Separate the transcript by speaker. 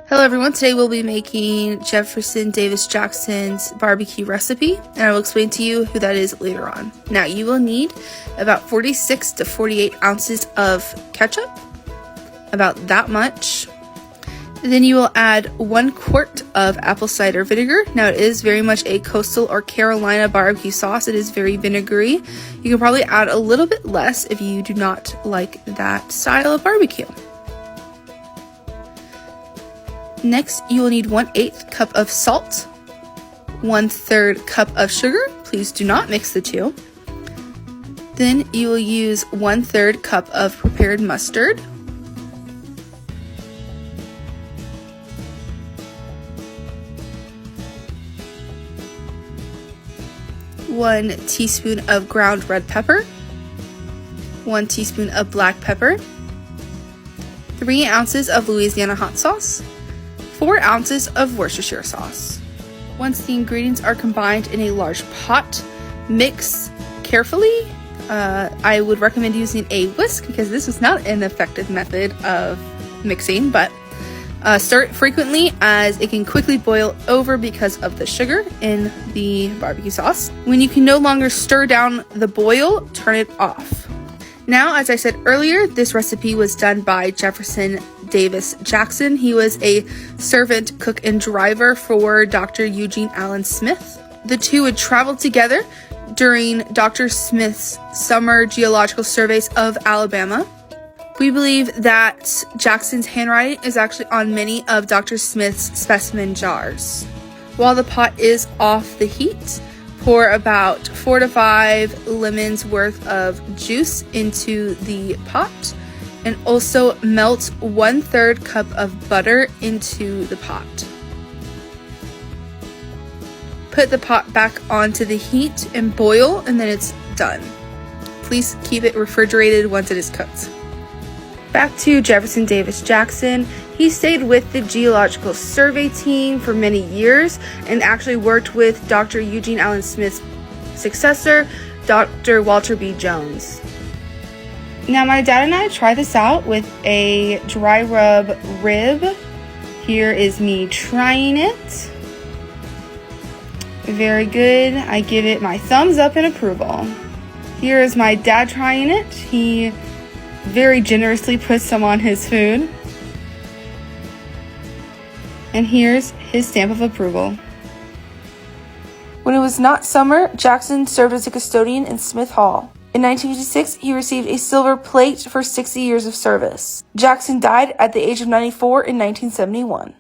Speaker 1: Hello everyone, today we'll be making Jefferson Davis Jackson's barbecue recipe, and I will explain to you who that is later on. Now you will need about 46 to 48 ounces of ketchup, about that much. Then you will add 1 quart of apple cider vinegar. Now it is very much a coastal or Carolina barbecue sauce. It is very vinegary. You can probably add a little bit less if you do not like that style of barbecue. Next, you will need 1/8 cup of salt, 1/3 cup of sugar. Please do not mix the two. Then you will use 1/3 cup of prepared mustard, one teaspoon of ground red pepper, 1 teaspoon of black pepper, 3 ounces of Louisiana hot sauce, 4 ounces of Worcestershire sauce. Once the ingredients are combined in a large pot, mix carefully. I would recommend using a whisk because this is not an effective method of mixing, but stir it frequently as it can quickly boil over because of the sugar in the barbecue sauce. When you can no longer stir down the boil, turn it off. Now, as I said earlier, this recipe was done by Jefferson Davis Jackson. He was a servant, cook, and driver for Dr. Eugene Allen Smith. The two would travel together during Dr. Smith's summer geological surveys of Alabama. We believe that Jackson's handwriting is actually on many of Dr. Smith's specimen jars. While the pot is off the heat, pour about 4 to 5 lemons worth of juice into the pot, and also melt 1/3 cup of butter into the pot. Put the pot back onto the heat and boil, and then it's done. Please keep it refrigerated once it is cooked. Back to Jefferson Davis Jackson. He stayed with the Geological Survey team for many years and actually worked with Dr. Eugene Allen Smith's successor, Dr. Walter B. Jones. Now my dad and I tried this out with a dry rub rib. Here is me trying it. Very good. I give it my thumbs up in approval. Here is my dad trying it. He very generously puts some on his food. And here's his stamp of approval. When it was not summer, Jackson served as a custodian in Smith Hall. In 1956, he received a silver plate for 60 years of service. Jackson died at the age of 94 in 1971.